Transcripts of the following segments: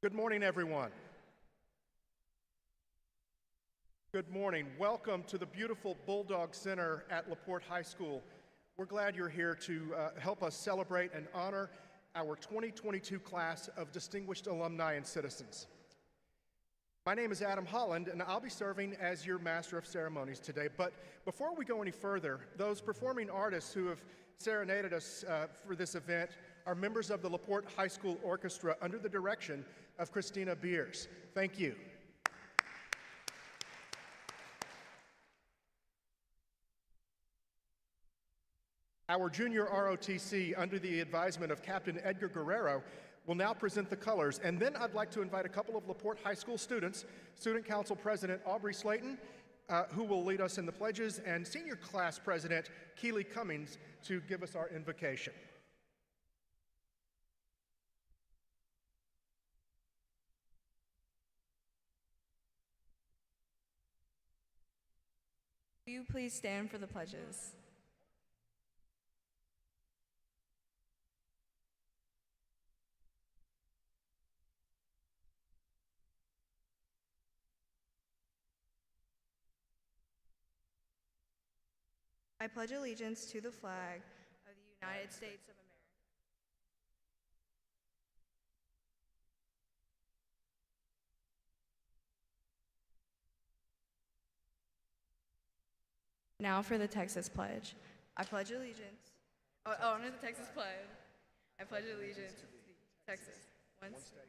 Good morning, everyone. Good morning. Welcome to the beautiful Bulldog Center at LaPorte High School. We're glad you're here to help us celebrate and honor our 2022 class of distinguished alumni and citizens. My name is Adam Holland, and I'll be serving as your Master of Ceremonies today. But before we go any further, those performing artists who have serenaded us for this event are members of the LaPorte High School Orchestra under the direction of Christina Beers. Thank you. Our junior ROTC, under the advisement of Captain Edgar Guerrero, will now present the colors, and then I'd like to invite a couple of LaPorte High School students, Student Council President Aubrey Slayton, who will lead us in the pledges, and Senior Class President Keely Cummings to give us our invocation. Will you please stand for the pledges? I pledge allegiance to the flag of the United States of America. Now for the Texas pledge. I pledge allegiance. Under the Texas pledge. I pledge allegiance to Texas. One state.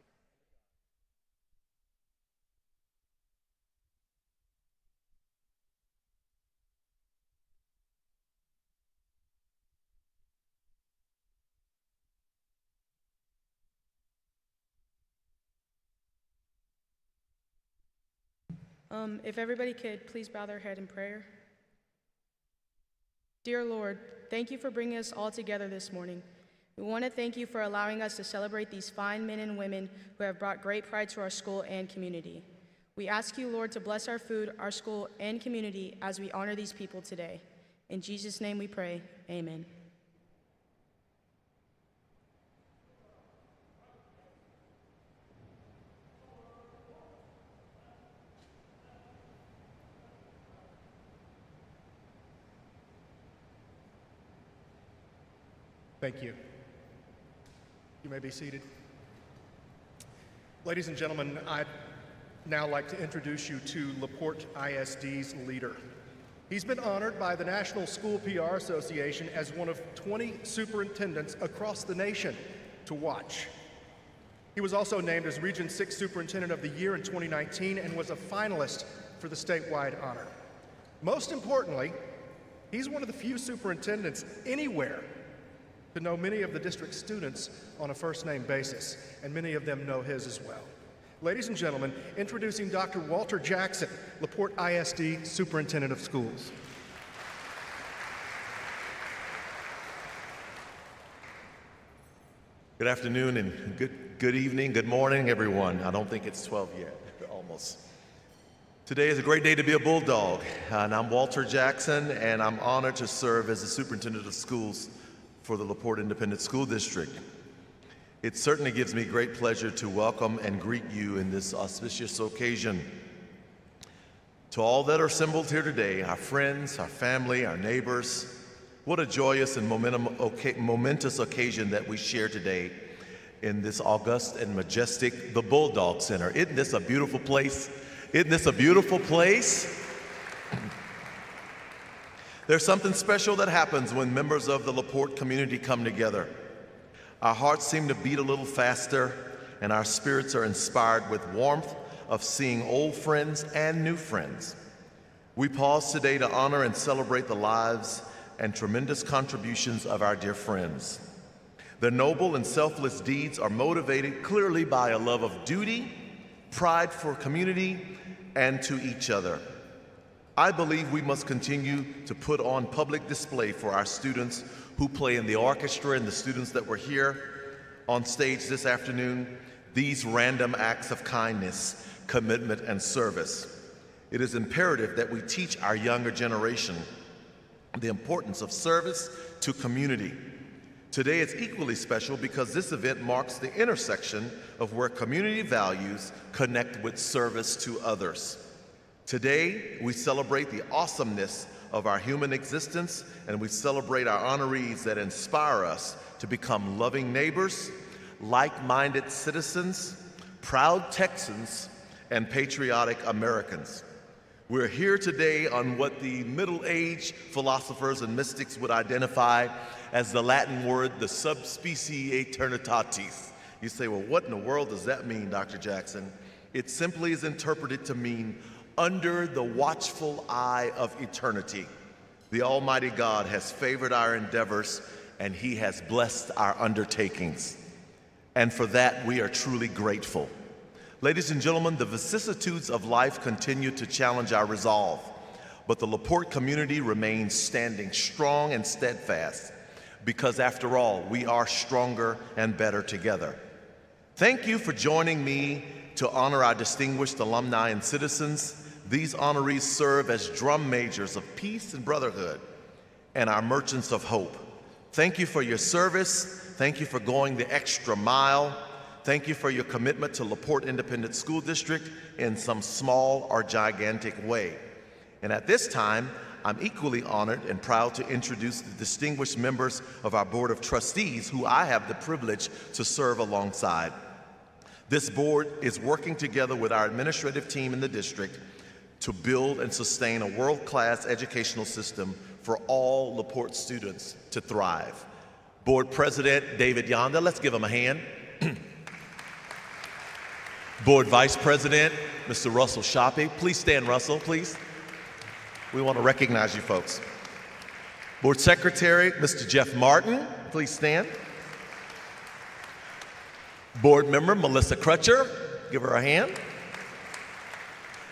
If everybody could, please bow their head in prayer. Dear Lord, thank you for bringing us all together this morning. We want to thank you for allowing us to celebrate these fine men and women who have brought great pride to our school and community. We ask you, Lord, to bless our food, our school, and community as we honor these people today. In Jesus' name we pray, amen. Thank you. You may be seated. Ladies and gentlemen, I'd now like to introduce you to LaPorte ISD's leader. He's been honored by the National School PR Association as one of 20 superintendents across the nation to watch. He was also named as Region 6 Superintendent of the Year in 2019 and was a finalist for the statewide honor. Most importantly, he's one of the few superintendents anywhere to know many of the district's students on a first-name basis, and many of them know his as well. Ladies and gentlemen, introducing Dr. Walter Jackson, LaPorte ISD Superintendent of Schools. Good afternoon and good evening, good morning, everyone. I don't think it's 12 yet, almost. Today is a great day to be a Bulldog, and I'm Walter Jackson, and I'm honored to serve as the Superintendent of Schools for the LaPorte Independent School District. It certainly gives me great pleasure to welcome and greet you in this auspicious occasion. To all that are assembled here today, our friends, our family, our neighbors, what a joyous and momentous occasion that we share today in this august and majestic, the Bulldog Center. Isn't this a beautiful place? Isn't this a beautiful place? There's something special that happens when members of the LaPorte community come together. Our hearts seem to beat a little faster, and our spirits are inspired with warmth of seeing old friends and new friends. We pause today to honor and celebrate the lives and tremendous contributions of our dear friends. Their noble and selfless deeds are motivated clearly by a love of duty, pride for community, and to each other. I believe we must continue to put on public display for our students who play in the orchestra and the students that were here on stage this afternoon, these random acts of kindness, commitment, and service. It is imperative that we teach our younger generation the importance of service to community. Today is equally special because this event marks the intersection of where community values connect with service to others. Today, we celebrate the awesomeness of our human existence, and we celebrate our honorees that inspire us to become loving neighbors, like-minded citizens, proud Texans, and patriotic Americans. We're here today on what the Middle Age philosophers and mystics would identify as the Latin word, the subspecie aeternitatis. You say, well, what in the world does that mean, Dr. Jackson? It simply is interpreted to mean under the watchful eye of eternity. The Almighty God has favored our endeavors, and He has blessed our undertakings. And for that, we are truly grateful. Ladies and gentlemen, the vicissitudes of life continue to challenge our resolve, but the LaPorte community remains standing strong and steadfast because, after all, we are stronger and better together. Thank you for joining me to honor our distinguished alumni and citizens. These honorees serve as drum majors of peace and brotherhood and our merchants of hope. Thank you for your service. Thank you for going the extra mile. Thank you for your commitment to LaPorte Independent School District in some small or gigantic way. And at this time, I'm equally honored and proud to introduce the distinguished members of our Board of Trustees who I have the privilege to serve alongside. This board is working together with our administrative team in the district to build and sustain a world-class educational system for all LaPorte students to thrive. Board President David Yonda, let's give him a hand. Board Vice President, Mr. Russell Shoppe. Please stand, Russell, please. We want to recognize you folks. Board Secretary, Mr. Jeff Martin. Please stand. Board Member Melissa Crutcher. Give her a hand.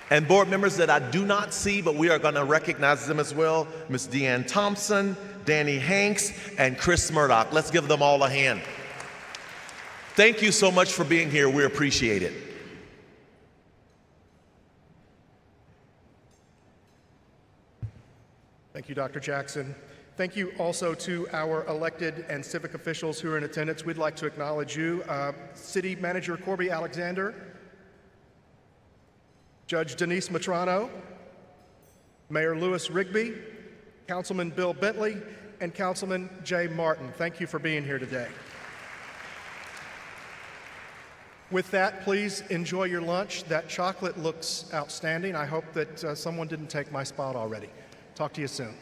And board members that I do not see, but we are going to recognize them as well, Ms. Deanne Thompson, Danny Hanks, and Chris Murdoch. Let's give them all a hand. Thank you so much for being here. We appreciate it. Thank you, Dr. Jackson. Thank you also to our elected and civic officials who are in attendance. We'd like to acknowledge you. City Manager Corby Alexander, Judge Denise Matrano, Mayor Lewis Rigby, Councilman Bill Bentley, and Councilman Jay Martin. Thank you for being here today. With that, please enjoy your lunch. That chocolate looks outstanding. I hope that someone didn't take my spot already. Talk to you soon.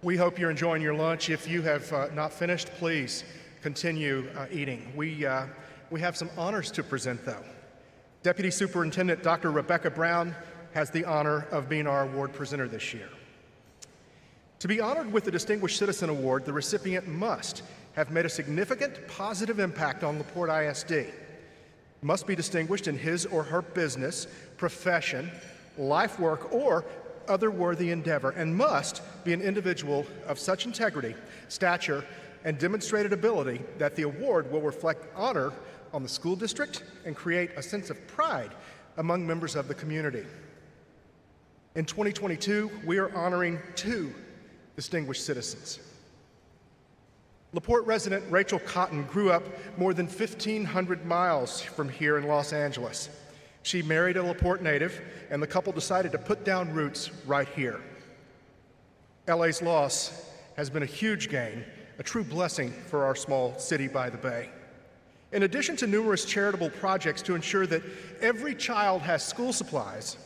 We hope you're enjoying your lunch. If you have not finished, please continue eating. We have some honors to present, though. Deputy Superintendent Dr. Rebecca Brown has the honor of being our award presenter this year. To be honored with the Distinguished Citizen Award, the recipient must have made a significant positive impact on LaPorte ISD, must be distinguished in his or her business, profession, life work, or other worthy endeavor, and must be an individual of such integrity, stature, and demonstrated ability that the award will reflect honor on the school district and create a sense of pride among members of the community. In 2022, we are honoring 2 distinguished citizens. LaPorte resident Rachel Cotton grew up more than 1,500 miles from here in Los Angeles. She married a LaPorte native, and the couple decided to put down roots right here. LA's loss has been a huge gain, a true blessing for our small city by the bay. In addition to numerous charitable projects to ensure that every child has school supplies,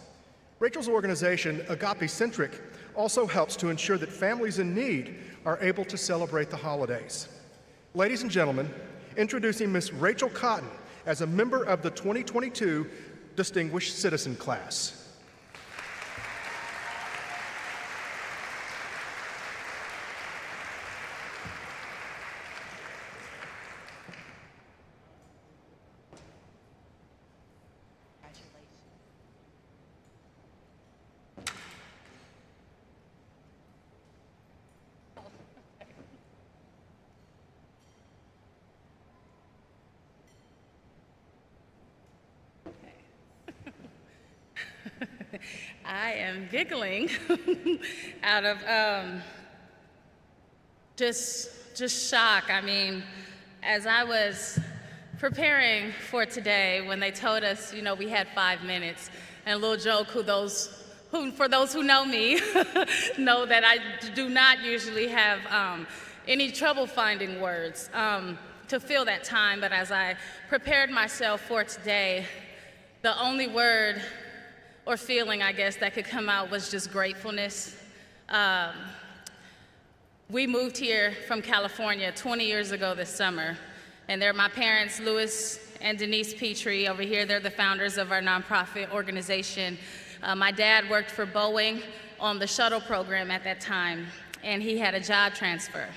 Rachel's organization, Agape Centric, also helps to ensure that families in need are able to celebrate the holidays. Ladies and gentlemen, introducing Miss Rachel Cotton as a member of the 2022 Distinguished Citizen Class. I am giggling out of just shock. I mean, as I was preparing for today, when they told us, we had 5 minutes, and a little joke, for those who know me, know that I do not usually have any trouble finding words to fill that time. But as I prepared myself for today, the only word or feeling, I guess, that could come out was just gratefulness. We moved here from California 20 years ago this summer, and they're my parents, Louis and Denise Petrie. Over here, they're the founders of our nonprofit organization. My dad worked for Boeing on the shuttle program at that time, and he had a job transfer.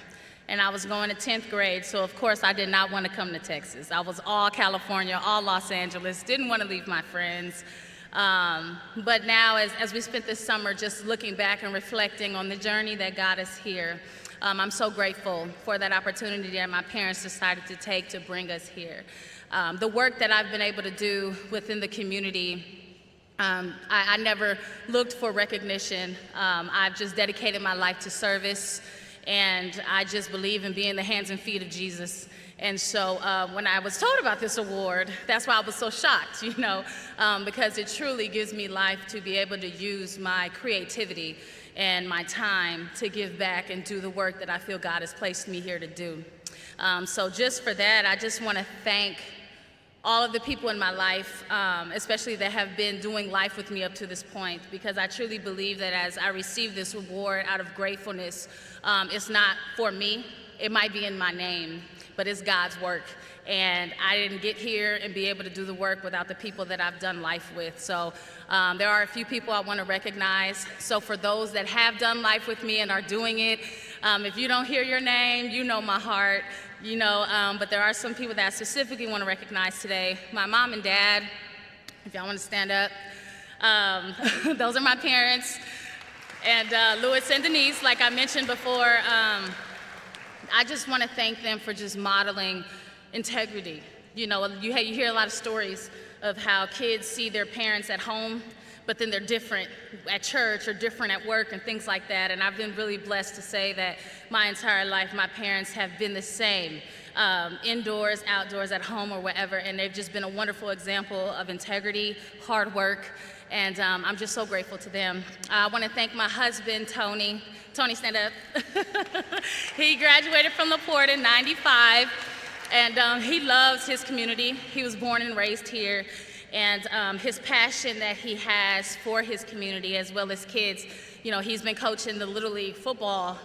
And I was going to 10th grade, so of course I did not want to come to Texas. I was all California, all Los Angeles, didn't want to leave my friends. But now, as we spent this summer just looking back and reflecting on the journey that got us here, I'm so grateful for that opportunity that my parents decided to take to bring us here. The work that I've been able to do within the community, I never looked for recognition. I've just dedicated my life to service, and I just believe in being the hands and feet of Jesus. And so when I was told about this award, that's why I was so shocked, because it truly gives me life to be able to use my creativity and my time to give back and do the work that I feel God has placed me here to do. So just for that, I just want to thank all of the people in my life, especially that have been doing life with me up to this point, because I truly believe that as I receive this award out of gratefulness, it's not for me. It might be in my name, but it's God's work. And I didn't get here and be able to do the work without the people that I've done life with. So there are a few people I want to recognize. So for those that have done life with me and are doing it, if you don't hear your name, you know my heart, but there are some people that I specifically want to recognize today. My mom and dad, if y'all want to stand up. Those are my parents. And Louis and Denise, like I mentioned before, I just want to thank them for just modeling integrity. You hear a lot of stories of how kids see their parents at home, but then they're different at church or different at work and things like that. And I've been really blessed to say that my entire life, my parents have been the same, indoors, outdoors, at home, or wherever. And they've just been a wonderful example of integrity, hard work, and I'm just so grateful to them. I want to thank my husband, Tony. Tony, stand up. He graduated from LaPorte in '95, and he loves his community. He was born and raised here, and his passion that he has for his community as well as kids. He's been coaching the Little League football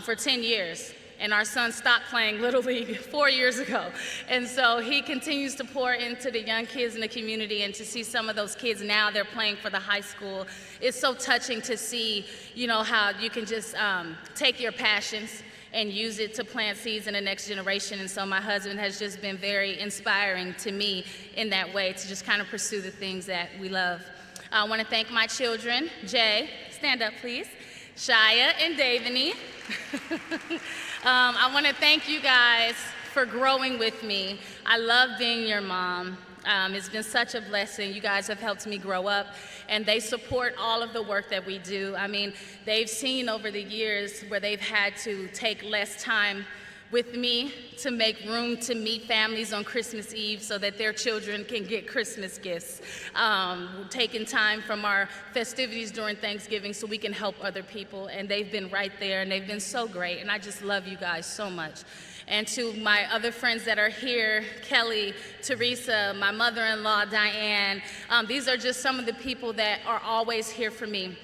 for 10 years. And our son stopped playing Little League 4 years ago. And so he continues to pour into the young kids in the community, and to see some of those kids now, they're playing for the high school. It's so touching to see, how you can just take your passions and use it to plant seeds in the next generation. And so my husband has just been very inspiring to me in that way, to just kind of pursue the things that we love. I want to thank my children, Jay, stand up please, Shia and Davany. I want to thank you guys for growing with me. I love being your mom. It's been such a blessing. You guys have helped me grow up, and they support all of the work that we do. I mean, they've seen over the years where they've had to take less time with me to make room to meet families on Christmas Eve so that their children can get Christmas gifts. Taking time from our festivities during Thanksgiving so we can help other people, and they've been right there, and they've been so great, and I just love you guys so much. And to my other friends that are here, Kelly, Teresa, my mother-in-law, Diane, these are just some of the people that are always here for me.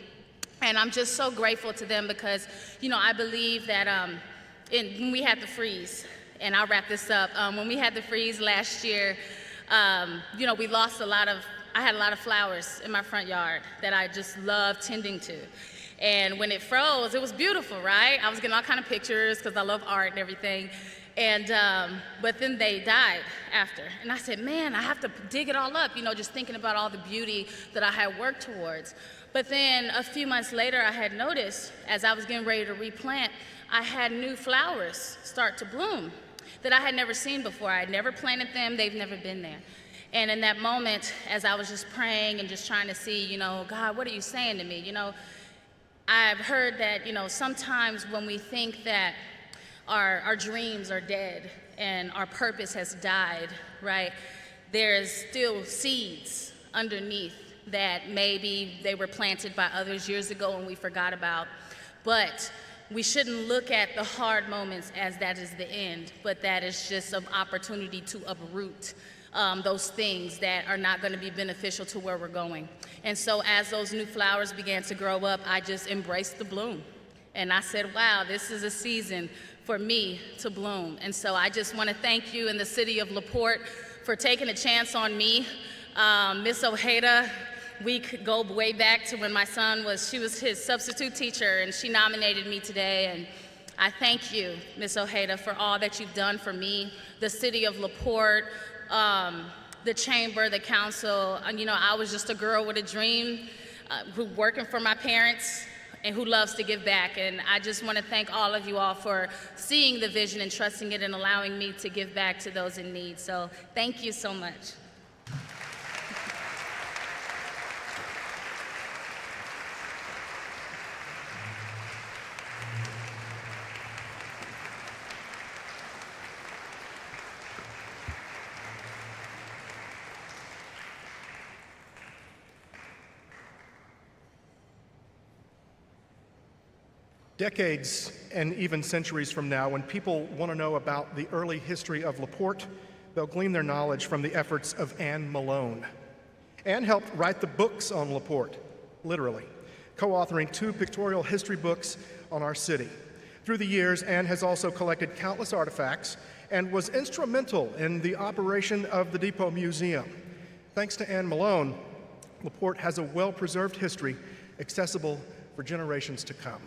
And I'm just so grateful to them because, I believe that when we had the freeze, and I'll wrap this up, when we had the freeze last year, we lost I had a lot of flowers in my front yard that I just loved tending to. And when it froze, it was beautiful, right? I was getting all kind of pictures because I love art and everything. And, but then they died after. And I said, man, I have to dig it all up, just thinking about all the beauty that I had worked towards. But then a few months later, I had noticed, as I was getting ready to replant, I had new flowers start to bloom that I had never seen before. I had never planted them, they've never been there. And in that moment, as I was just praying and just trying to see, God, what are you saying to me? I've heard that, sometimes when we think that our dreams are dead and our purpose has died, right, there's still seeds underneath that maybe they were planted by others years ago and we forgot about. But we shouldn't look at the hard moments as that is the end, but that is just an opportunity to uproot those things that are not going to be beneficial to where we're going. And so as those new flowers began to grow up, I just embraced the bloom. And I said, wow, this is a season for me to bloom. And so I just want to thank you in the city of LaPorte for taking a chance on me. Miss Ojeda, we could go way back to when my son she was his substitute teacher, and she nominated me today. And I thank you, Miss Ojeda, for all that you've done for me, the city of LaPorte, the chamber, the council. I was just a girl with a dream, who working for my parents, and who loves to give back. And I just want to thank all of you all for seeing the vision and trusting it and allowing me to give back to those in need. So thank you so much. Decades and even centuries from now, when people want to know about the early history of LaPorte, they'll glean their knowledge from the efforts of Anne Malone. Anne helped write the books on LaPorte, literally, co-authoring 2 pictorial history books on our city. Through the years, Anne has also collected countless artifacts and was instrumental in the operation of the Depot Museum. Thanks to Anne Malone, LaPorte has a well-preserved history accessible for generations to come.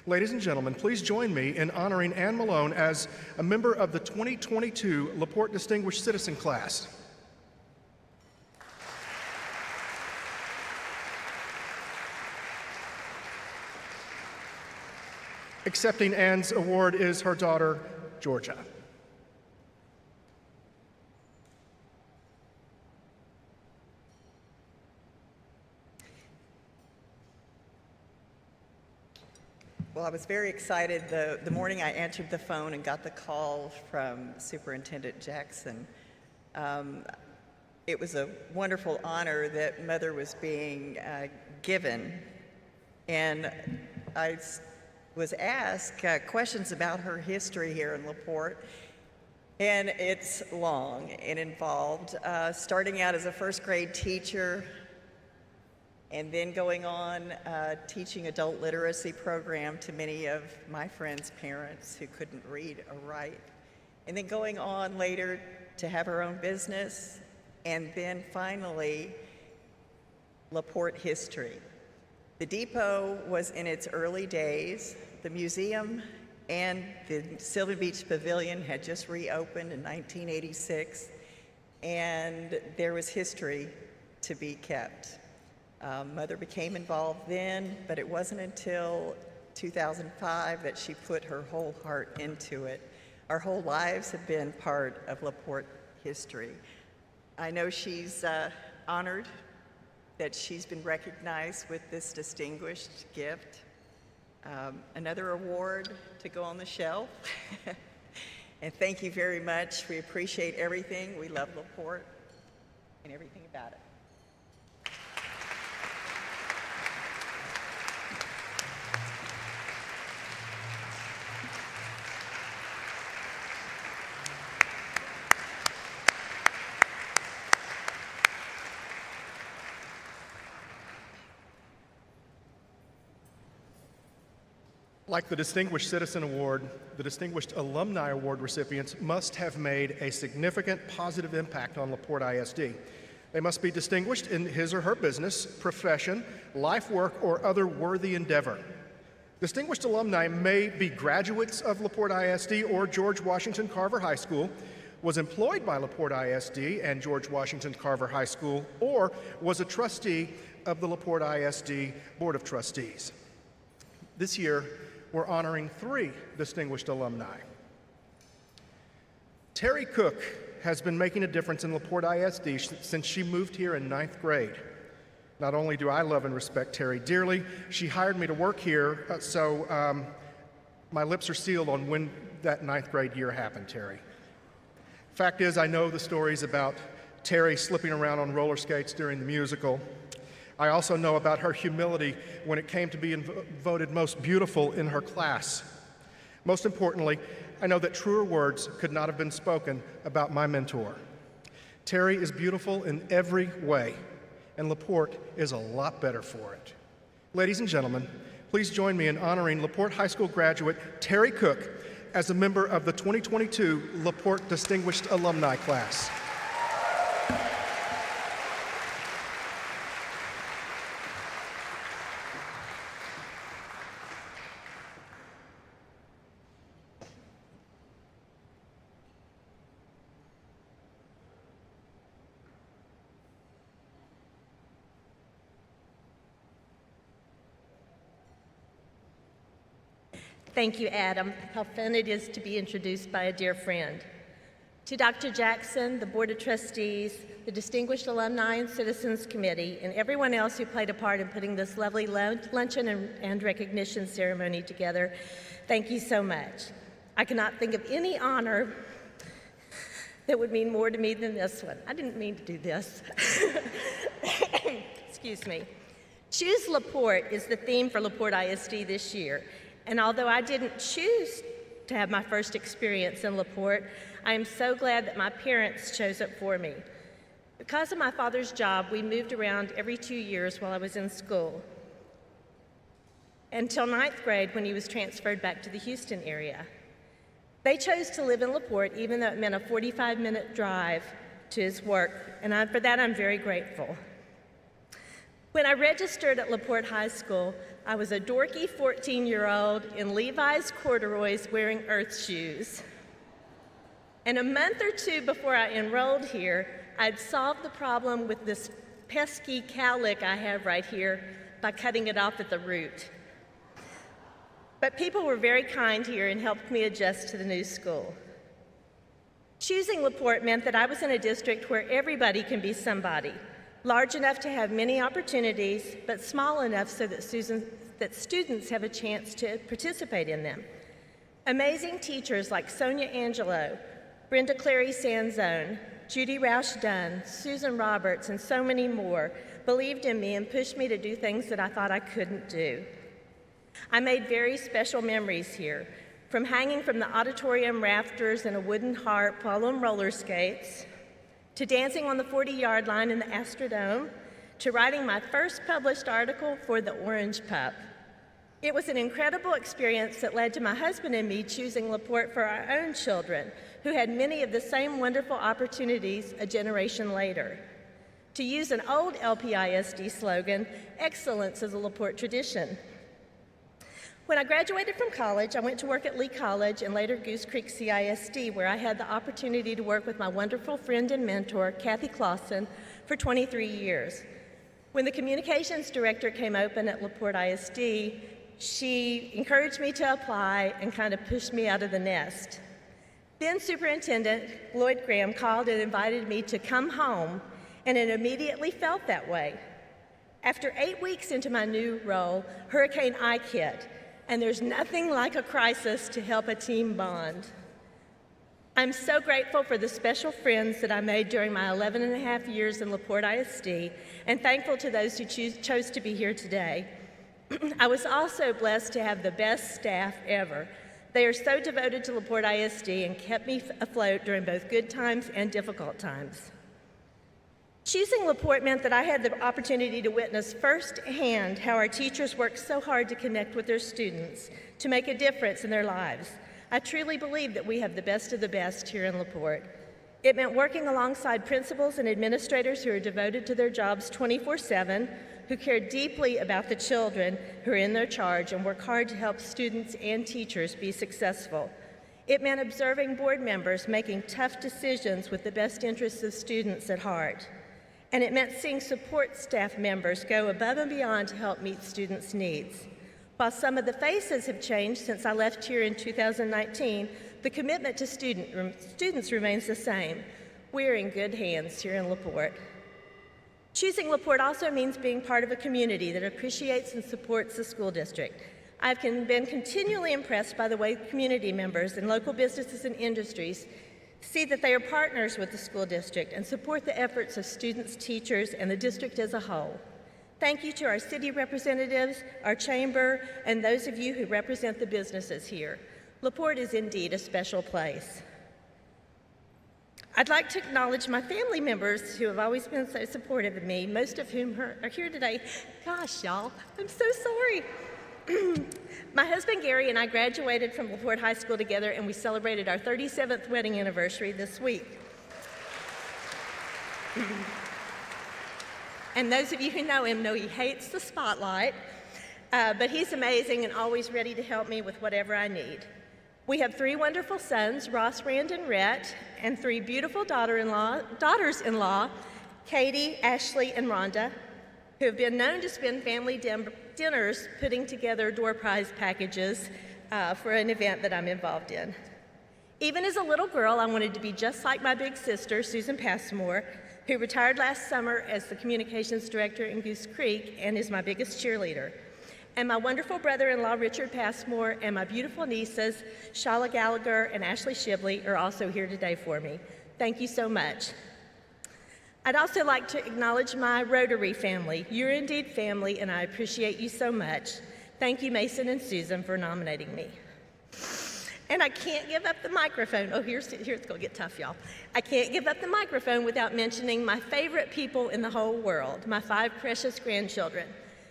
Ladies and gentlemen, please join me in honoring Anne Malone as a member of the 2022 LaPorte Distinguished Citizen Class. Accepting Anne's award is her daughter, Georgia. Well, I was very excited the morning I answered the phone and got the call from Superintendent Jackson. It was a wonderful honor that Mother was being given, and I was asked questions about her history here in LaPorte, and it's long and involved. Starting out as a first grade teacher, and then going on teaching adult literacy program to many of my friends' parents who couldn't read or write, and then going on later to have her own business, and then finally LaPorte history. The depot was in its early days. The museum and the Sylvan Beach Pavilion had just reopened in 1986, and there was history to be kept. Mother became involved then, but it wasn't until 2005 that she put her whole heart into it. Our whole lives have been part of LaPorte history. I know she's honored that she's been recognized with this distinguished gift. Another award to go on the shelf. And thank you very much. We appreciate everything. We love LaPorte and everything about it. Like the Distinguished Citizen Award, the Distinguished Alumni Award recipients must have made a significant positive impact on LaPorte ISD. They must be distinguished in his or her business, profession, life work, or other worthy endeavor. Distinguished alumni may be graduates of LaPorte ISD or George Washington Carver High School, was employed by LaPorte ISD and George Washington Carver High School, or was a trustee of the LaPorte ISD Board of Trustees. This year, we're honoring 3 distinguished alumni. Terry Cook has been making a difference in LaPorte ISD since she moved here in 9th grade. Not only do I love and respect Terry dearly, she hired me to work here, so my lips are sealed on when that 9th grade year happened, Terry. Fact is, I know the stories about Terry slipping around on roller skates during the musical. I also know about her humility when it came to being voted most beautiful in her class. Most importantly, I know that truer words could not have been spoken about my mentor. Terry is beautiful in every way, and LaPorte is a lot better for it. Ladies and gentlemen, please join me in honoring LaPorte High School graduate Terry Cook as a member of the 2022 LaPorte Distinguished Alumni Class. Thank you, Adam. How fun it is to be introduced by a dear friend. To Dr. Jackson, the Board of Trustees, the Distinguished Alumni and Citizens Committee, and everyone else who played a part in putting this lovely luncheon and recognition ceremony together, thank you so much. I cannot think of any honor that would mean more to me than this one. I didn't mean to do this. Excuse me. Choose LaPorte is the theme for LaPorte ISD this year. And although I didn't choose to have my first experience in LaPorte, I am so glad that my parents chose it for me. Because of my father's job, we moved around every 2 years while I was in school, until 9th grade when he was transferred back to the Houston area. They chose to live in LaPorte even though it meant a 45-minute drive to his work, and for that I'm very grateful. When I registered at LaPorte High School, I was a dorky 14-year-old in Levi's corduroys wearing earth shoes. And a month or 2 before I enrolled here, I'd solved the problem with this pesky cowlick I have right here by cutting it off at the root. But people were very kind here and helped me adjust to the new school. Choosing LaPorte meant that I was in a district where everybody can be somebody. Large enough to have many opportunities, but small enough so that students have a chance to participate in them. Amazing teachers like Sonia Angelo, Brenda Clary Sanzone, Judy Roush Dunn, Susan Roberts, and so many more believed in me and pushed me to do things that I thought I couldn't do. I made very special memories here, from hanging from the auditorium rafters in a wooden harp while on roller skates, to dancing on the 40-yard line in the Astrodome, to writing my first published article for the Orange Pup. It was an incredible experience that led to my husband and me choosing LaPorte for our own children, who had many of the same wonderful opportunities a generation later. To use an old LPISD slogan, excellence is a LaPorte tradition. When I graduated from college, I went to work at Lee College and later Goose Creek CISD, where I had the opportunity to work with my wonderful friend and mentor, Kathy Clausen, for 23 years. When the communications director came open at LaPorte ISD, she encouraged me to apply and kind of pushed me out of the nest. Then Superintendent Lloyd Graham called and invited me to come home, and it immediately felt that way. After 8 weeks into my new role, Hurricane Ike hit, and there's nothing like a crisis to help a team bond. I'm so grateful for the special friends that I made during my 11 and a half years in LaPorte ISD, and thankful to those who chose to be here today. I was also blessed to have the best staff ever. They are so devoted to LaPorte ISD and kept me afloat during both good times and difficult times. Choosing LaPorte meant that I had the opportunity to witness firsthand how our teachers work so hard to connect with their students, to make a difference in their lives. I truly believe that we have the best of the best here in LaPorte. It meant working alongside principals and administrators who are devoted to their jobs 24/7, who care deeply about the children who are in their charge and work hard to help students and teachers be successful. It meant observing board members making tough decisions with the best interests of students at heart. And it meant seeing support staff members go above and beyond to help meet students' needs. While some of the faces have changed since I left here in 2019, the commitment to students remains the same. We're in good hands here in LaPorte. Choosing LaPorte also means being part of a community that appreciates and supports the school district. I've been continually impressed by the way community members and local businesses and industries see that they are partners with the school district and support the efforts of students, teachers, and the district as a whole. Thank you to our city representatives, our chamber, and those of you who represent the businesses here. LaPorte is indeed a special place. I'd like to acknowledge my family members who have always been so supportive of me, most of whom are here today. Gosh, y'all, I'm so sorry. My husband Gary and I graduated from LaPorte High School together, and we celebrated our 37th wedding anniversary this week. And those of you who know him know he hates the spotlight, but he's amazing and always ready to help me with whatever I need. We have 3 wonderful sons, Ross, Rand, and Rhett, and 3 beautiful daughters-in-law, Katie, Ashley, and Rhonda, who have been known to spend family dinners putting together door prize packages for an event that I'm involved in. Even as a little girl, I wanted to be just like my big sister, Susan Passmore, who retired last summer as the communications director in Goose Creek and is my biggest cheerleader. And my wonderful brother-in-law, Richard Passmore, and my beautiful nieces, Shala Gallagher and Ashley Shibley, are also here today for me. Thank you so much. I'd also like to acknowledge my Rotary family. You're indeed family, and I appreciate you so much. Thank you, Mason and Susan, for nominating me. And I can't give up the microphone. Oh, here's it's gonna get tough, y'all. I can't give up the microphone without mentioning my favorite people in the whole world, my 5 precious grandchildren.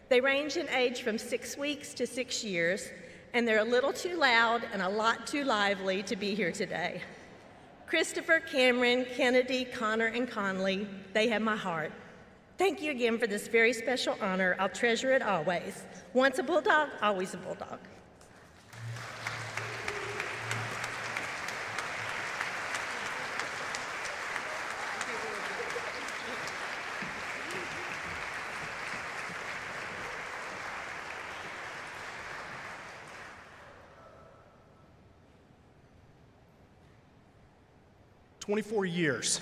They range in age from 6 weeks to 6 years, and they're a little too loud and a lot too lively to be here today. Christopher, Cameron, Kennedy, Connor, and Conley, they have my heart. Thank you again for this very special honor. I'll treasure it always. Once a bulldog, always a bulldog. "24 years,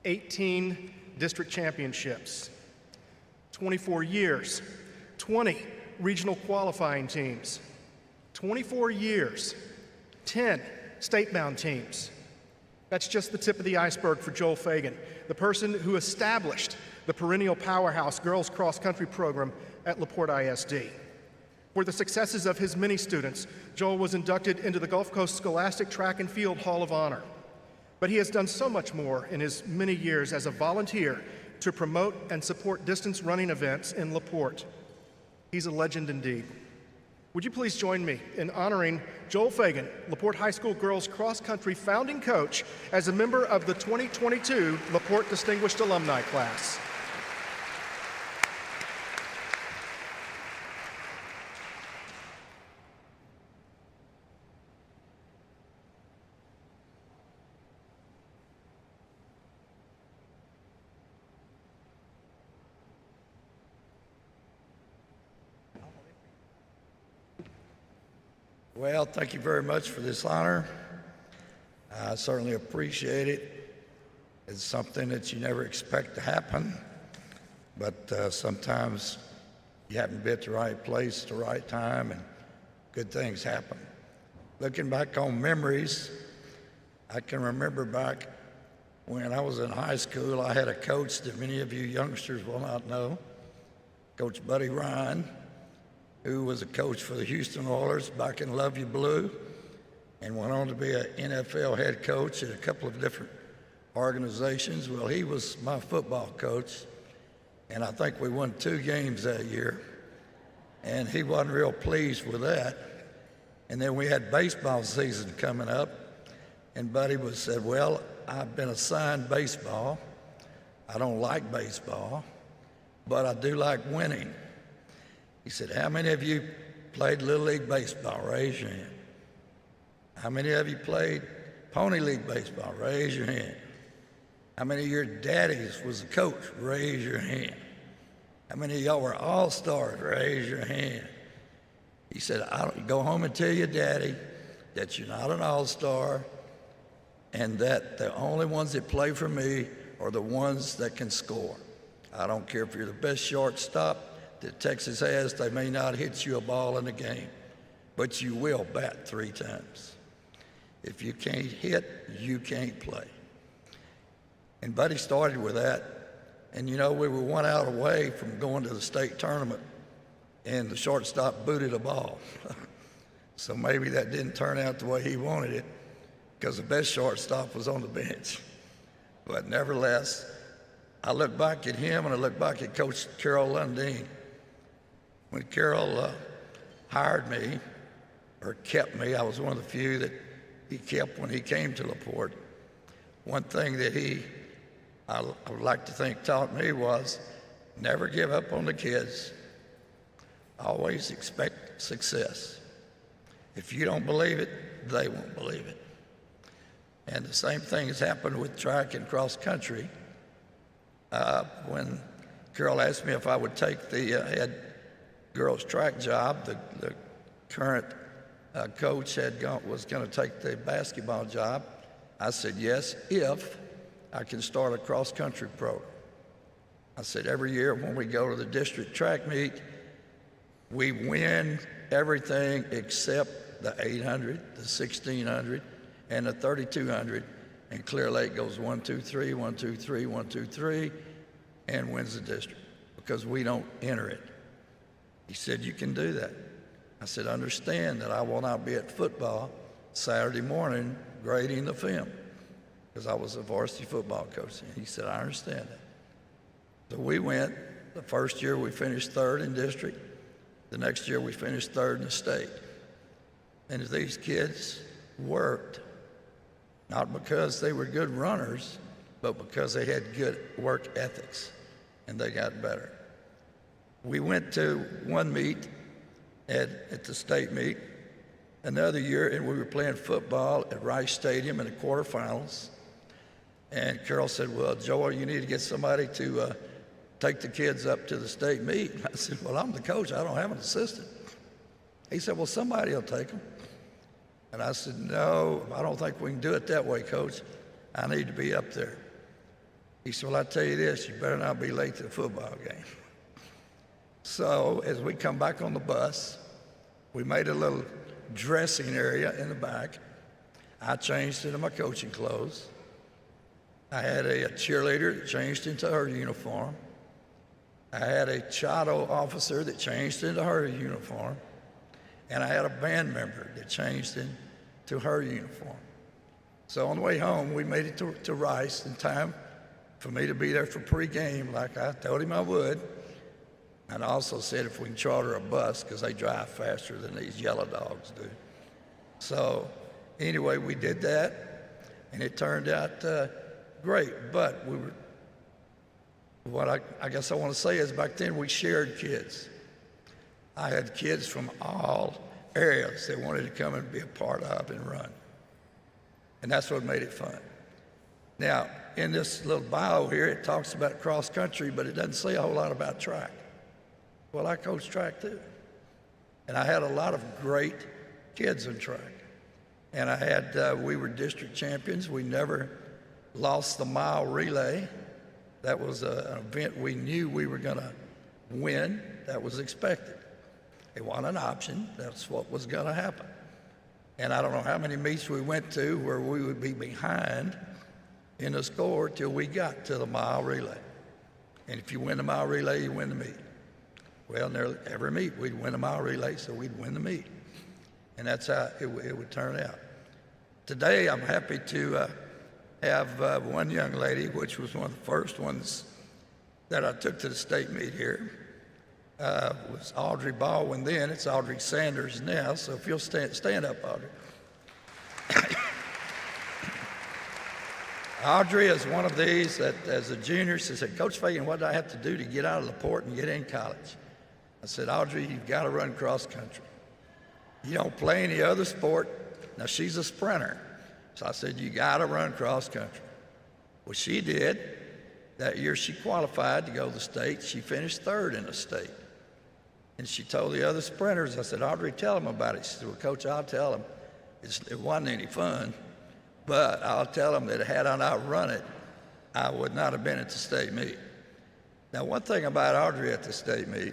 18 district championships, 24 years, 20 regional qualifying teams, 24 years, 10 state-bound teams." That's just the tip of the iceberg for Joel Fagan, the person who established the perennial powerhouse girls cross-country program at LaPorte ISD. For the successes of his many students, Joel was inducted into the Gulf Coast Scholastic Track and Field Hall of Honor. But he has done so much more in his many years as a volunteer to promote and support distance running events in LaPorte. He's a legend indeed. Would you please join me in honoring Joel Fagan, LaPorte High School girls cross country founding coach, as a member of the 2022 LaPorte Distinguished Alumni Class. Well, thank you very much for this honor. I certainly appreciate it. It's something that you never expect to happen, but sometimes you happen to be at the right place at the right time and good things happen. Looking back on memories, I can remember back when I was in high school, I had a coach that many of you youngsters will not know, Coach Buddy Ryan, who was a coach for the Houston Oilers back in Love You Blue, and went on to be an NFL head coach at a couple of different organizations. Well, he was my football coach, and I think we won 2 games that year, and he wasn't real pleased with that. And then we had baseball season coming up, and Buddy said, well, I've been assigned baseball. I don't like baseball, but I do like winning. He said, how many of you played Little League Baseball? Raise your hand. How many of you played Pony League Baseball? Raise your hand. How many of your daddies was a coach? Raise your hand. How many of y'all were all-stars? Raise your hand. He said, go home and tell your daddy that you're not an all-star and that the only ones that play for me are the ones that can score. I don't care if you're the best shortstop that Texas has, they may not hit you a ball in a game, but you will bat 3 times. If you can't hit, you can't play. And Buddy started with that, and you know, we were 1 out away from going to the state tournament, and the shortstop booted a ball. So maybe that didn't turn out the way he wanted it, because the best shortstop was on the bench. But nevertheless, I look back at him and I look back at Coach Carol Lundeen. When Carol hired me, or kept me, I was one of the few that he kept when he came to LaPorte. One thing that I would like to think taught me was never give up on the kids. Always expect success. If you don't believe it, they won't believe it. And the same thing has happened with track and cross country. When Carol asked me if I would take the head girls track job, the current coach was going to take the basketball job. I said yes, if I can start a cross country program. I said every year when we go to the district track meet, we win everything except the 800, the 1600, and the 3200, and Clear Lake goes 1, 2, 3, 1, 2, 3, 1, 2, 3, and wins the district because we don't enter it. He said, you can do that. I said, understand that I will not be at football Saturday morning grading the film because I was a varsity football coach. And he said, I understand that. So we went. The first year we finished 3rd in district. The next year we finished 3rd in the state. And these kids worked, not because they were good runners, but because they had good work ethics, and they got better. We went to one meet at the state meet another year, and we were playing football at Rice Stadium in the quarterfinals. And Carol said, well, Joel, you need to get somebody to take the kids up to the state meet. I said, well, I'm the coach. I don't have an assistant. He said, well, somebody will take them. And I said, no, I don't think we can do it that way, Coach. I need to be up there. He said, well, I tell you this, you better not be late to the football game. So as we come back on the bus, we made a little dressing area in the back. I changed into my coaching clothes. I had a cheerleader that changed into her uniform. I had a Chato officer that changed into her uniform. And I had a band member that changed into her uniform. So on the way home, we made it to Rice in time for me to be there for pregame like I told him I would. And I also said if we can charter a bus, because they drive faster than these yellow dogs do. So anyway, we did that, and it turned out great. But what I guess I want to say is back then we shared kids. I had kids from all areas that wanted to come and be a part of and run. And that's what made it fun. Now, in this little bio here, it talks about cross country, but it doesn't say a whole lot about track. Well, I coached track too. And I had a lot of great kids in track. And I had, we were district champions. We never lost the mile relay. That was an event we knew we were going to win. That was expected. It wasn't an option. That's what was going to happen. And I don't know how many meets we went to where we would be behind in the score till we got to the mile relay. And if you win the mile relay, you win the meet. Well, nearly every meet we'd win a mile relay, so we'd win the meet. And that's how it would turn out. Today, I'm happy to have one young lady, which was one of the first ones that I took to the state meet here. Was Audrey Baldwin then. It's Audrey Sanders now, so if you'll stand up, Audrey. Audrey is one of these that, as a junior, she said, Coach Fagan, what do I have to do to get out of LaPorte and get in college? I said, Audrey, you've got to run cross country. You don't play any other sport. Now, she's a sprinter. So I said, you got to run cross country. Well, she did. That year she qualified to go to the state. She finished third in the state. And she told the other sprinters, I said, Audrey, tell them about it. She said, well, Coach, I'll tell them. It wasn't any fun, but I'll tell them that had I not run it, I would not have been at the state meet. Now, one thing about Audrey at the state meet,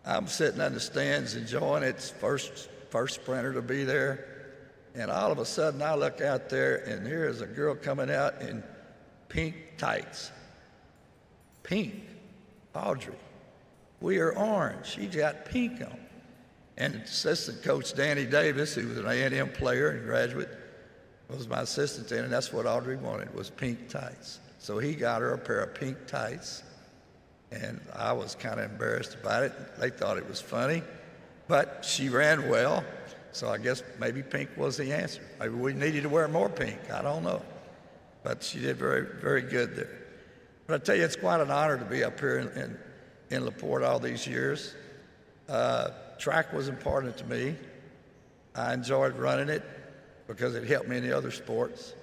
I'm sitting in the stands enjoying it, first sprinter to be there, and all of a sudden I look out there and here is a girl coming out in pink tights. Pink, Audrey. We are orange. She's got pink on. And assistant coach Danny Davis, who was an A&M player and graduate, was my assistant then, and that's what Audrey wanted, was pink tights. So he got her a pair of pink tights, and I was kind of embarrassed about it. They thought it was funny, but she ran well, so I guess maybe pink was the answer. Maybe we needed to wear more pink. I don't know. But she did very, very good there. But I tell you, it's quite an honor to be up here in LaPorte all these years. Track was important to me. I enjoyed running it because it helped me in the other sports.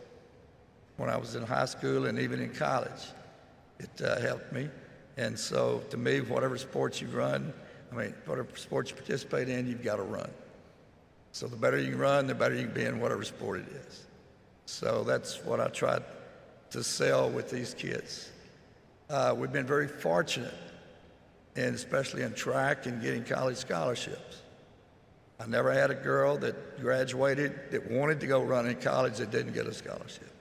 When I was in high school and even in college, it helped me. And so to me, whatever sports you run, whatever sports you participate in, you've got to run. So the better you can run, the better you can be in whatever sport it is. So that's what I tried to sell with these kids. We've been very fortunate, and especially in track and getting college scholarships. I never had a girl that graduated that wanted to go run in college that didn't get a scholarship.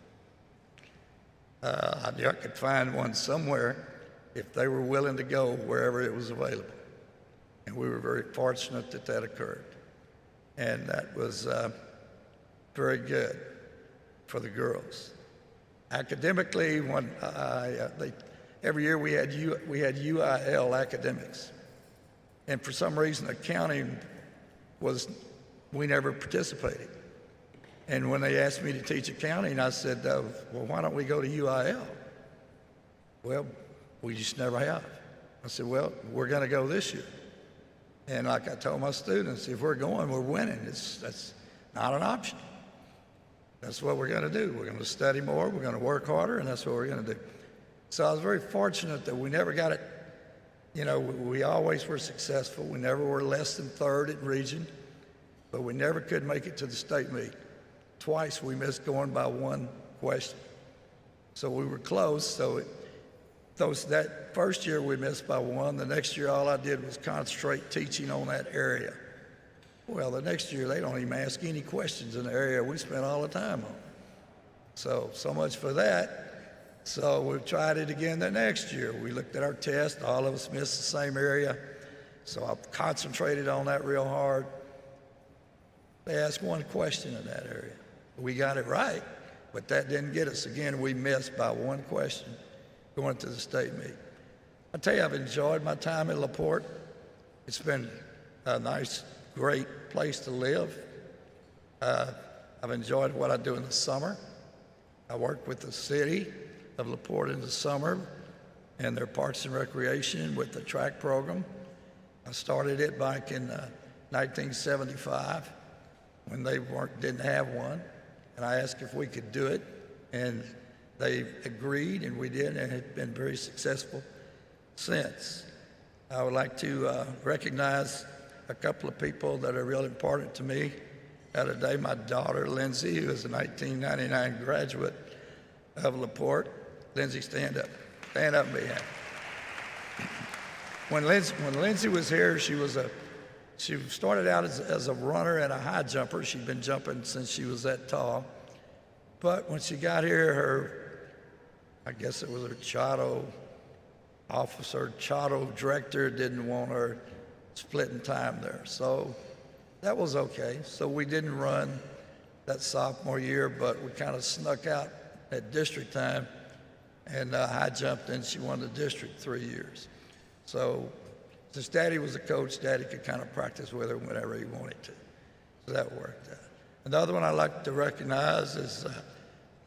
I knew I could find one somewhere if they were willing to go wherever it was available. And we were very fortunate that that occurred. And that was very good for the girls. Academically, every year we had UIL academics. And for some reason, accounting we never participated. And when they asked me to teach accounting, I said, well, why don't we go to UIL? Well, we just never have. I said, well, we're going to go this year. And like I told my students, if we're going, we're winning. That's not an option. That's what we're going to do. We're going to study more, we're going to work harder, and that's what we're going to do. So I was very fortunate that we never got it. You know, we always were successful. We never were less than third at region, but we never could make it to the state meet. Twice we missed going by one question. So we were close. So that first year we missed by one. The next year all I did was concentrate teaching on that area. Well, the next year they don't even ask any questions in the area we spent all the time on. So much for that. So we tried it again the next year. We looked at our test. All of us missed the same area. So I concentrated on that real hard. They asked one question in that area. We got it right. but that didn't get us. Again, we missed by one question going to the state meet. I tell you, I've enjoyed my time in LaPorte. It's been a nice, great place to live. I've enjoyed what I do in the summer. I work with the city of LaPorte in the summer and their Parks and Recreation with the track program. I started it back in 1975 when they didn't have one, and I asked if we could do it, and they agreed, and we did, and it's been very successful since. I would like to recognize a couple of people that are real important to me today. My daughter, Lindsay, who is a 1999 graduate of LaPorte. Lindsay, stand up. Stand up and be happy. When Lindsay was here, she started out as a runner and a high jumper. She'd been jumping since she was that tall. But when she got here, I guess it was her Chato director didn't want her splitting time there. So that was okay. So we didn't run that sophomore year, but we kind of snuck out at district time and high jumped, and she won the district 3 years. So since Daddy was a coach, Daddy could kind of practice with her whenever he wanted to. So that worked out. Another one I'd like to recognize is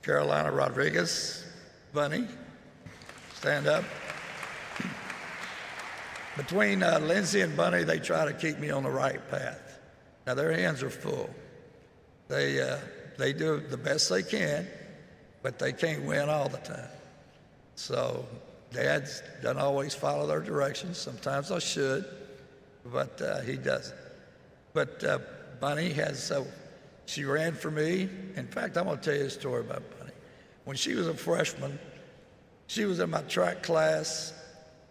Carolina Rodriguez, Bunny. Stand up. Between Lindsay and Bunny, they try to keep me on the right path. Now, their hands are full. They do the best they can, but they can't win all the time. So Dad doesn't always follow their directions. Sometimes I should, but he doesn't. But Bunny she ran for me. In fact, I'm going to tell you a story about Bunny. When she was a freshman, she was in my track class,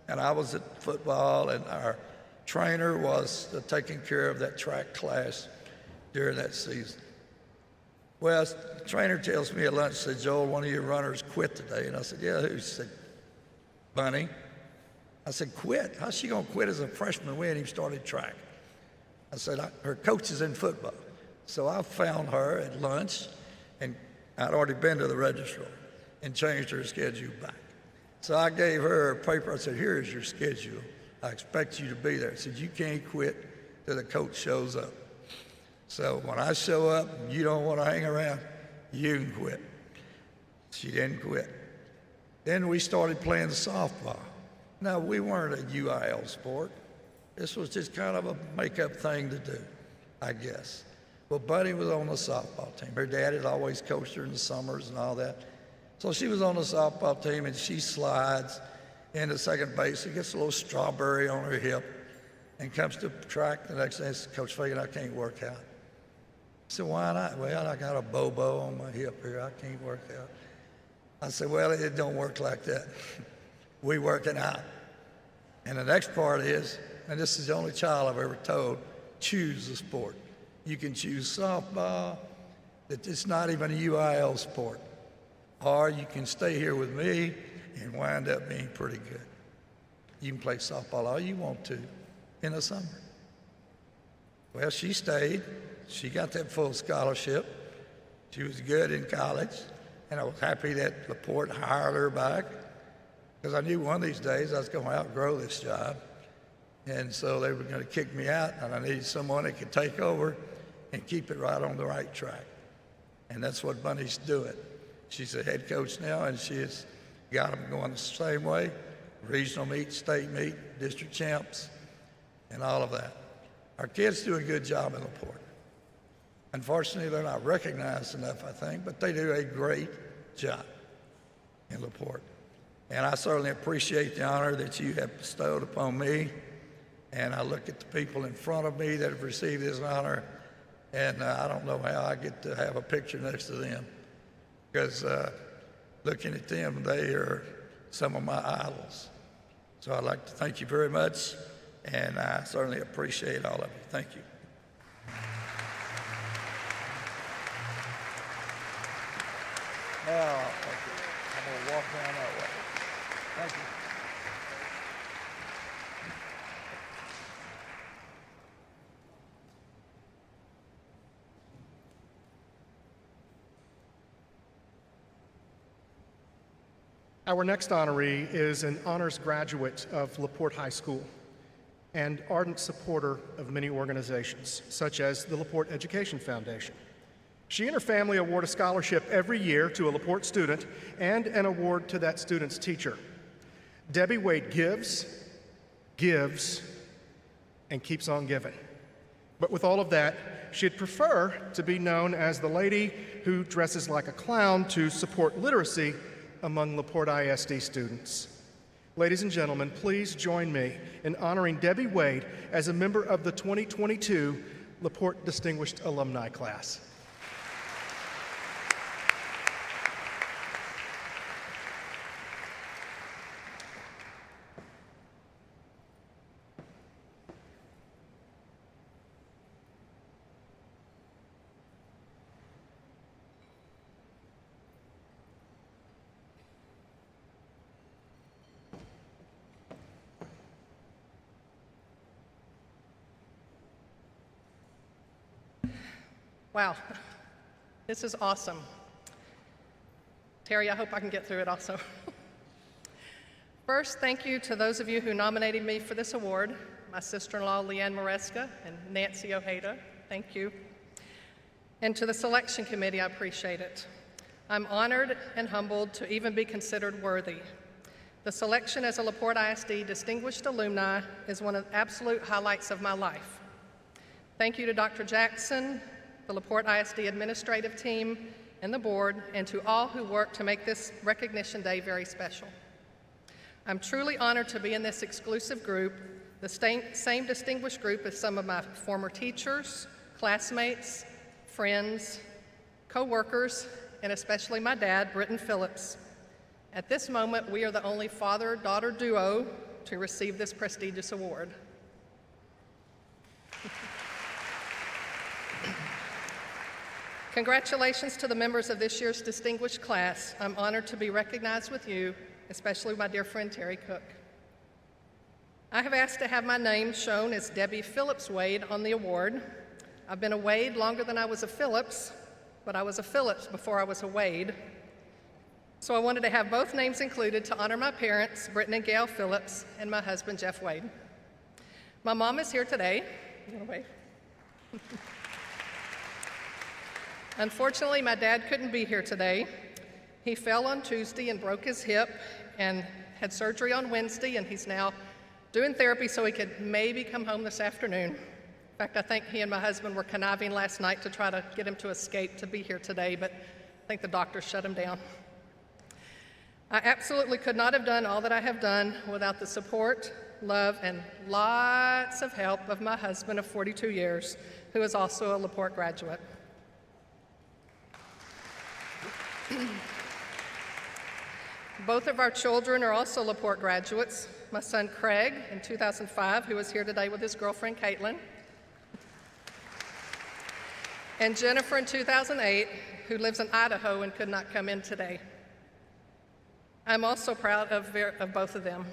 and I was at football, and our trainer was taking care of that track class during that season. Well, the trainer tells me at lunch, said, "Joel, one of your runners quit today." And I said, "Yeah, who?" She said, "Bunny." I said, "Quit? How's she going to quit as a freshman? We hadn't even started track." I said, "Her coach is in football." So I found her at lunch, and I'd already been to the registrar and changed her schedule back. So I gave her a paper. I said, "Here is your schedule. I expect you to be there." I said, "You can't quit till the coach shows up. So when I show up and you don't want to hang around, you can quit." She didn't quit. Then we started playing softball. Now, we weren't a UIL sport. This was just kind of a make-up thing to do, I guess. Well, Buddy was on the softball team. Her dad had always coached her in the summers and all that. So she was on the softball team, and she slides into second base. She gets a little strawberry on her hip and comes to track. The next day, says, "Coach Fagan, I can't work out." I said, "Why not?" "Well, I got a bobo on my hip here. I can't work out." I said, "Well, it don't work like that. We working out." And the next part is, and this is the only child I've ever told, choose the sport. You can choose softball, that it's not even a UIL sport. Or you can stay here with me and wind up being pretty good. You can play softball all you want to in the summer. Well, she stayed. She got that full scholarship. She was good in college, and I was happy that LaPorte hired her back because I knew one of these days I was going to outgrow this job. And so they were going to kick me out, and I needed someone that could take over and keep it right on the right track. And that's what Bunny's doing. She's a head coach now, and she has got them going the same way, regional meet, state meet, district champs, and all of that. Our kids do a good job in LaPorte. Unfortunately, they're not recognized enough, I think, but they do a great job in LaPorte. And I certainly appreciate the honor that you have bestowed upon me. And I look at the people in front of me that have received this honor, and I don't know how I get to have a picture next to them. Because looking at them, they are some of my idols. So I'd like to thank you very much, and I certainly appreciate all of you. Thank you. Now, I'm going to walk down that way. Thank you. Our next honoree is an honors graduate of LaPorte High School and ardent supporter of many organizations, such as the LaPorte Education Foundation. She and her family award a scholarship every year to a LaPorte student and an award to that student's teacher. Debbie Wade gives, and keeps on giving. But with all of that, she'd prefer to be known as the lady who dresses like a clown to support literacy among LaPorte ISD students. Ladies and gentlemen, please join me in honoring Debbie Wade as a member of the 2022 LaPorte Distinguished Alumni Class. Wow, this is awesome. Terry, I hope I can get through it also. First, thank you to those of you who nominated me for this award, my sister-in-law Leanne Maresca and Nancy Ojeda, thank you. And to the selection committee, I appreciate it. I'm honored and humbled to even be considered worthy. The selection as a LaPorte ISD Distinguished Alumni is one of the absolute highlights of my life. Thank you to Dr. Jackson, the LaPorte ISD administrative team, and the board, and to all who work to make this recognition day very special. I'm truly honored to be in this exclusive group, the same distinguished group as some of my former teachers, classmates, friends, co-workers, and especially my dad, Britton Phillips. At this moment, we are the only father-daughter duo to receive this prestigious award. Congratulations to the members of this year's distinguished class. I'm honored to be recognized with you, especially my dear friend Terry Cook. I have asked to have my name shown as Debbie Phillips Wade on the award. I've been a Wade longer than I was a Phillips, but I was a Phillips before I was a Wade. So I wanted to have both names included to honor my parents, Britton and Gail Phillips, and my husband, Jeff Wade. My mom is here today. You wanna wave? Unfortunately, my dad couldn't be here today. He fell on Tuesday and broke his hip and had surgery on Wednesday, and he's now doing therapy so he could maybe come home this afternoon. In fact, I think he and my husband were conniving last night to try to get him to escape to be here today, but I think the doctor shut him down. I absolutely could not have done all that I have done without the support, love, and lots of help of my husband of 42 years, who is also a LaPorte graduate. Both of our children are also LaPorte graduates. My son Craig in 2005, who is here today with his girlfriend Caitlin, and Jennifer in 2008, who lives in Idaho and could not come in today. I'm also proud of both of them.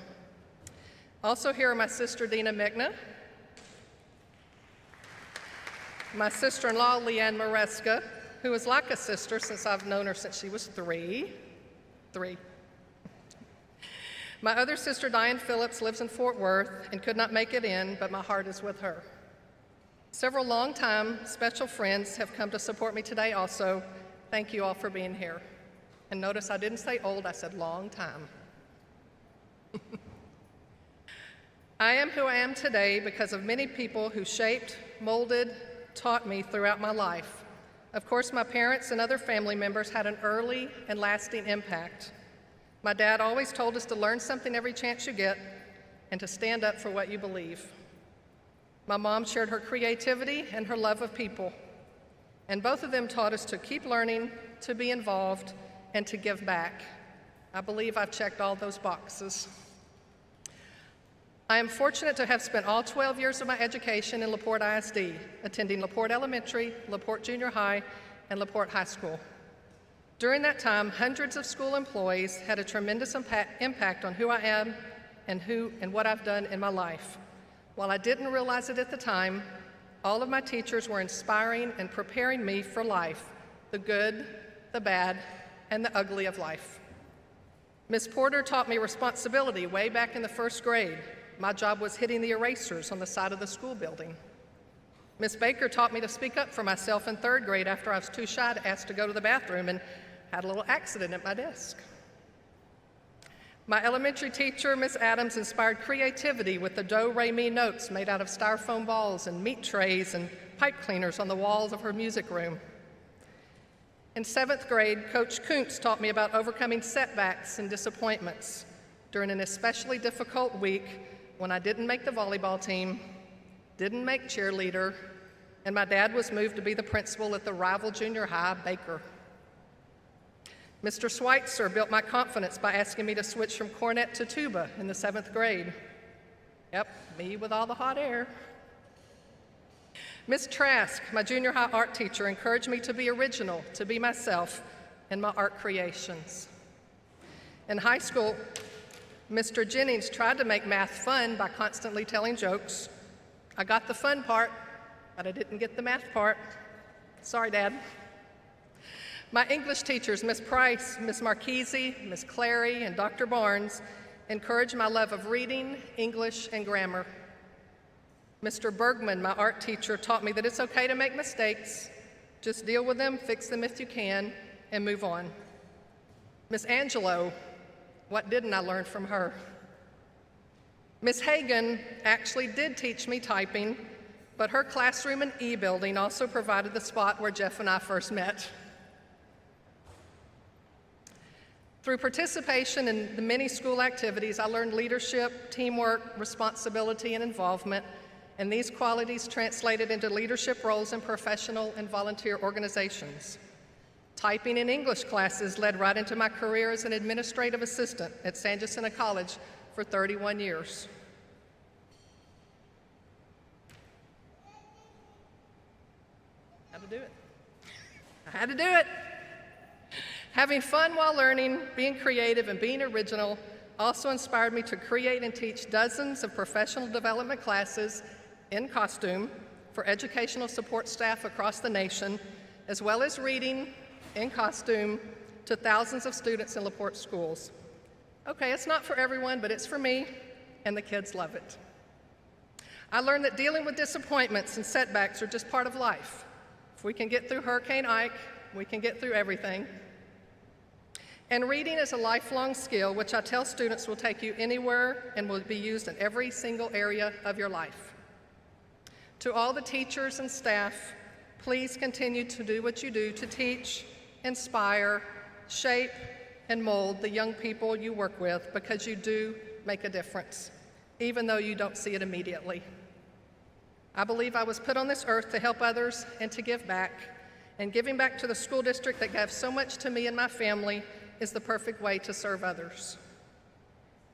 Also here are my sister Dina Megna, my sister-in-law Leanne Maresca, who is like a sister since I've known her since she was three. My other sister, Diane Phillips, lives in Fort Worth and could not make it in, but my heart is with her. Several longtime special friends have come to support me today also. Thank you all for being here. And notice I didn't say old, I said long time. I am who I am today because of many people who shaped, molded, taught me throughout my life. Of course, my parents and other family members had an early and lasting impact. My dad always told us to learn something every chance you get and to stand up for what you believe. My mom shared her creativity and her love of people, and both of them taught us to keep learning, to be involved, and to give back. I believe I've checked all those boxes. I am fortunate to have spent all 12 years of my education in LaPorte ISD, attending LaPorte Elementary, LaPorte Junior High, and LaPorte High School. During that time, hundreds of school employees had a tremendous impact on who I am and what I've done in my life. While I didn't realize it at the time, all of my teachers were inspiring and preparing me for life, the good, the bad, and the ugly of life. Miss Porter taught me responsibility way back in the first grade. My job was hitting the erasers on the side of the school building. Miss Baker taught me to speak up for myself in third grade after I was too shy to ask to go to the bathroom and had a little accident at my desk. My elementary teacher, Miss Adams, inspired creativity with the do-re-mi notes made out of styrofoam balls and meat trays and pipe cleaners on the walls of her music room. In 7th grade, Coach Kuntz taught me about overcoming setbacks and disappointments during an especially difficult week when I didn't make the volleyball team, didn't make cheerleader, and my dad was moved to be the principal at the rival junior high, Baker. Mr. Schweitzer built my confidence by asking me to switch from cornet to tuba in the 7th grade. Yep, me with all the hot air. Miss Trask, my junior high art teacher, encouraged me to be original, to be myself in my art creations. In high school, Mr. Jennings tried to make math fun by constantly telling jokes. I got the fun part, but I didn't get the math part. Sorry, Dad. My English teachers, Miss Price, Miss Marchese, Miss Clary, and Dr. Barnes, encouraged my love of reading, English, and grammar. Mr. Bergman, my art teacher, taught me that it's okay to make mistakes. Just deal with them, fix them if you can, and move on. Miss Angelo, what didn't I learn from her? Miss Hagan actually did teach me typing, but her classroom in E building also provided the spot where Jeff and I first met. Through participation in the many school activities, I learned leadership, teamwork, responsibility, and involvement, and these qualities translated into leadership roles in professional and volunteer organizations. Typing in English classes led right into my career as an administrative assistant at San Jacinto College for 31 years. Had to do it. I had to do it. Having fun while learning, being creative, and being original also inspired me to create and teach dozens of professional development classes in costume for educational support staff across the nation, as well as reading in costume to thousands of students in LaPorte schools. Okay, it's not for everyone, but it's for me, and the kids love it. I learned that dealing with disappointments and setbacks are just part of life. If we can get through Hurricane Ike, we can get through everything. And reading is a lifelong skill, which I tell students will take you anywhere and will be used in every single area of your life. To all the teachers and staff, please continue to do what you do to teach, inspire, shape, and mold the young people you work with, because you do make a difference, even though you don't see it immediately. I believe I was put on this earth to help others and to give back, and giving back to the school district that gave so much to me and my family is the perfect way to serve others.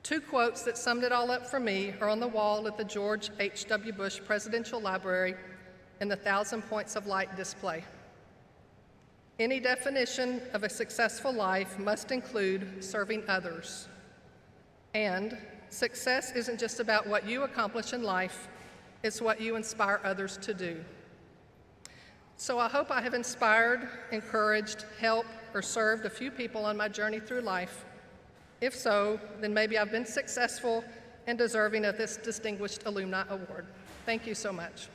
Two quotes that summed it all up for me are on the wall at the George H.W. Bush Presidential Library in the 1,000 Points of Light display. Any definition of a successful life must include serving others. And success isn't just about what you accomplish in life, it's what you inspire others to do. So I hope I have inspired, encouraged, helped, or served a few people on my journey through life. If so, then maybe I've been successful and deserving of this distinguished Alumni Award. Thank you so much.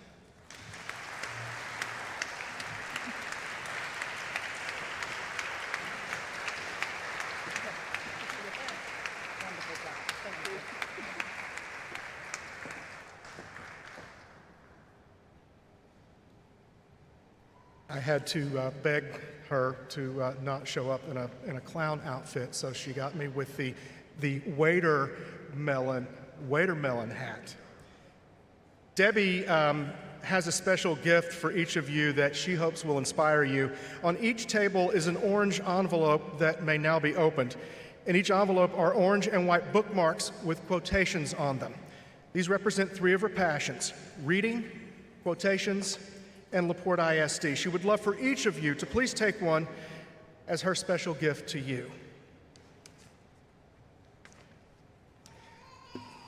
I had to beg her to not show up in a clown outfit, so she got me with the watermelon hat. Debbie has a special gift for each of you that she hopes will inspire you. On each table is an orange envelope that may now be opened. In each envelope are orange and white bookmarks with quotations on them. These represent three of her passions: reading, quotations, and LaPorte ISD. She would love for each of you to please take one as her special gift to you.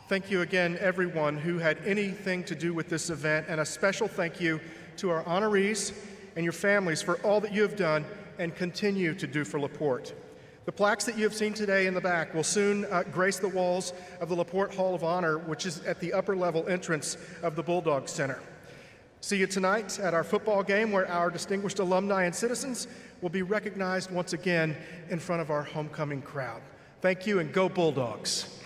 Thank you again, everyone who had anything to do with this event, and a special thank you to our honorees and your families for all that you have done and continue to do for LaPorte. The plaques that you have seen today in the back will soon grace the walls of the LaPorte Hall of Honor, which is at the upper level entrance of the Bulldog Center. See you tonight at our football game, where our distinguished alumni and citizens will be recognized once again in front of our homecoming crowd. Thank you, and go Bulldogs.